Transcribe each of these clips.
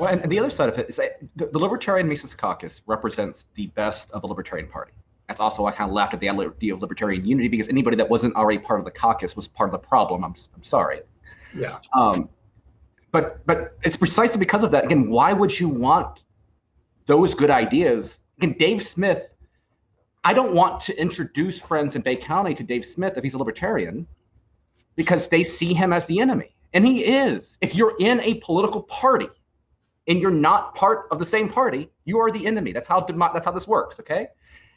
Well, and the other side of it is that the Libertarian Mises Caucus represents the best of the Libertarian Party. That's also why I kind of laughed at the idea of libertarian unity, because anybody that wasn't already part of the caucus was part of the problem. I'm sorry. Yeah. But it's precisely because of that. Again, why would you want those good ideas? Again, Dave Smith, I don't want to introduce friends in Bay County to Dave Smith if he's a libertarian, because they see him as the enemy. And he is. If you're in a political party and you're not part of the same party, you are the enemy. That's how this works, okay?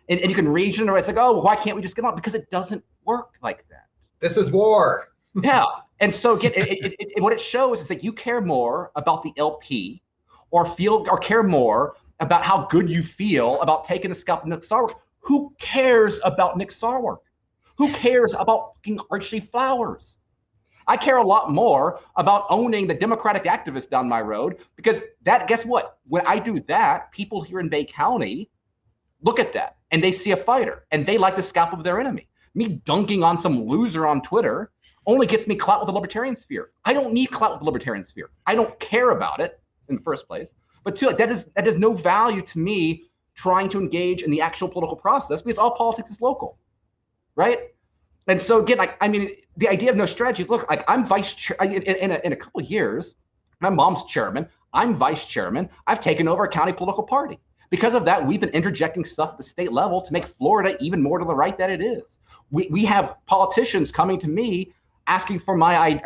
And you can reason, or it's like, oh, well, why can't we just get along? Because it doesn't work like that. This is war. Yeah. And so again, what it shows is that you care more about the LP or care more about how good you feel about taking the scalp of Nick Sarwark. Who cares about Nick Sarwark? Who cares about fucking Archie Flowers? I care a lot more about owning the Democratic activists down my road, because guess what? When I do that, people here in Bay County look at that and they see a fighter and they like the scalp of their enemy. Me dunking on some loser on Twitter only gets me clout with the libertarian sphere. I don't need clout with the libertarian sphere. I don't care about it in the first place. But two, that is no value to me trying to engage in the actual political process, because all politics is local, right? And so again, the idea of no strategy. Look, I'm vice chair in a couple of years. My mom's chairman. I'm vice chairman. I've taken over a county political party. Because of that, we've been interjecting stuff at the state level to make Florida even more to the right than it is. We have politicians coming to me asking for my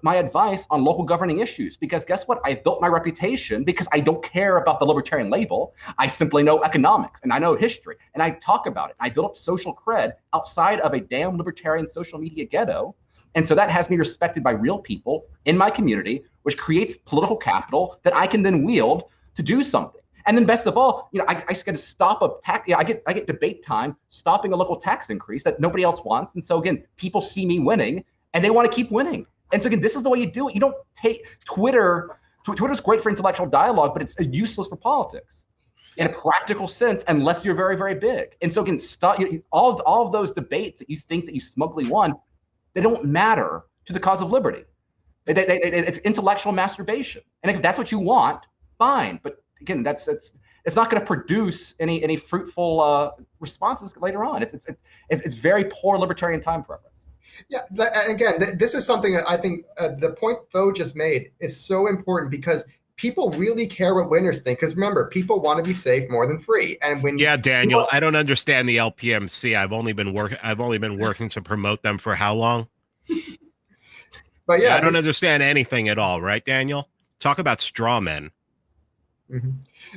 advice on local governing issues, because guess what? I built my reputation because I don't care about the libertarian label. I simply know economics and I know history and I talk about it. I built up social cred outside of a damn libertarian social media ghetto. And so that has me respected by real people in my community, which creates political capital that I can then wield to do something. And then best of all, I get to stop a tax. I get debate time stopping a local tax increase that nobody else wants. And so again, people see me winning and they want to keep winning. And so again, this is the way you do it. You don't take Twitter. Twitter's great for intellectual dialogue, but it's useless for politics in a practical sense unless you're very, very big. And so again, all of those debates that you think that you smugly won, they don't matter to the cause of liberty. It's intellectual masturbation. And if that's what you want, fine. But again, it's not going to produce any fruitful responses later on. It's very poor libertarian time preference. Yeah, again, this is something that I think the point Tho just made is so important, because people really care what winners think. Because remember, people want to be safe more than free. And when Daniel, I don't understand the LPMC. I've only been working to promote them for how long? But I don't understand anything at all, right, Daniel? Talk about straw men. Mm-hmm.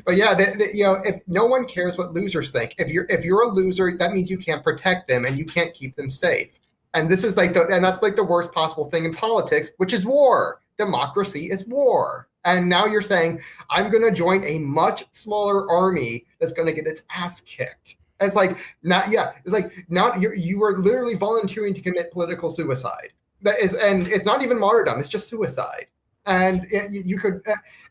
But yeah, if no one cares what losers think, if you're a loser, that means you can't protect them and you can't keep them safe. And this is that's the worst possible thing in politics, which is war. Democracy is war. And now you're saying, I'm going to join a much smaller army that's going to get its ass kicked. And it's like, now you are literally volunteering to commit political suicide. And it's not even martyrdom, it's just suicide. And you could,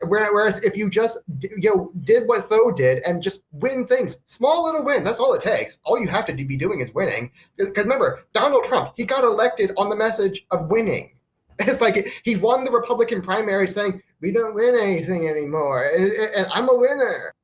whereas if you just did what Tho did and just win things, small little wins, that's all it takes. All you have to be doing is winning. Because remember, Donald Trump, he got elected on the message of winning. It's like he won the Republican primary saying, we don't win anything anymore, and I'm a winner.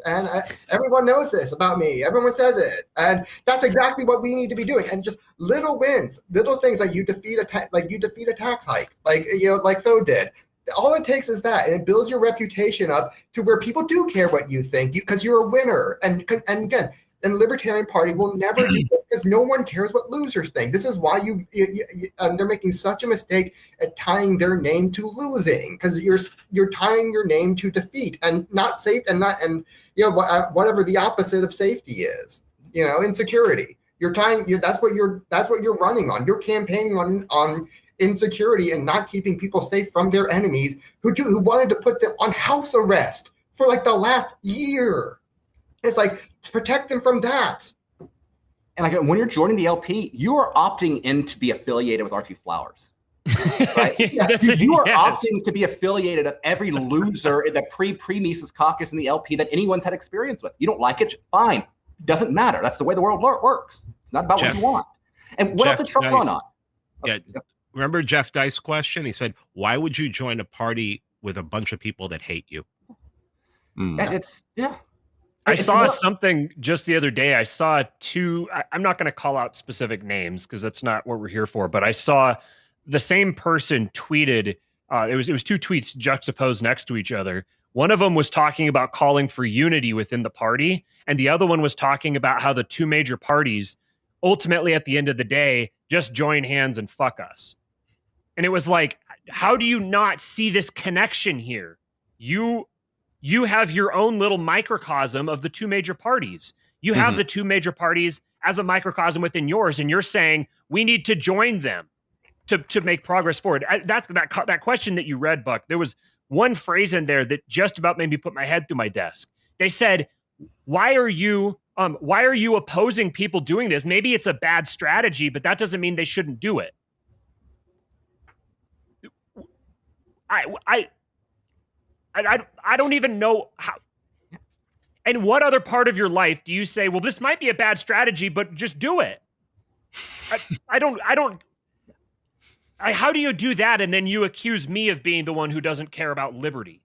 And everyone knows this about me. Everyone says it, and that's exactly what we need to be doing. And just little wins, little things like you defeat a tax hike, like Tho did. All it takes is that, and it builds your reputation up to where people do care what you think, because you're a winner. And again, and the Libertarian Party will never do this, because no one cares what losers think. This is why they're making such a mistake at tying their name to losing, because you're tying your name to defeat and not safe, and whatever the opposite of safety is, insecurity. You're tying. That's what you're running on. You're campaigning on insecurity and not keeping people safe from their enemies who wanted to put them on house arrest for like the last year. It's like, to protect them from that. And like, when you're joining the LP, you are opting in to be affiliated with Archie Flowers. Right? Yes, you are opting to be affiliated with every loser in the pre-Mises Caucus in the LP that anyone's had experience with. You don't like it? Fine. Doesn't matter. That's the way the world works. It's not about what you want. And what else did Trump run on? Yeah. Remember Jeff Dice's question? He said, "Why would you join a party with a bunch of people that hate you?" And it's I saw something just the other day. I saw two. I'm not going to call out specific names because that's not what we're here for. But I saw the same person tweeted. It was two tweets juxtaposed next to each other. One of them was talking about calling for unity within the party, and the other one was talking about how the two major parties ultimately, at the end of the day, just join hands and fuck us. And it was like, how do you not see this connection here? You have your own little microcosm of the two major parties. You have the two major parties as a microcosm within yours, and you're saying we need to join them to make progress forward. That's that question that you read, Buck. There was one phrase in there that just about made me put my head through my desk. They said, why are you opposing people doing this? Maybe it's a bad strategy, but that doesn't mean they shouldn't do it. I don't even know how. And what other part of your life do you say, well, this might be a bad strategy, but just do it? How do you do that? And then you accuse me of being the one who doesn't care about liberty.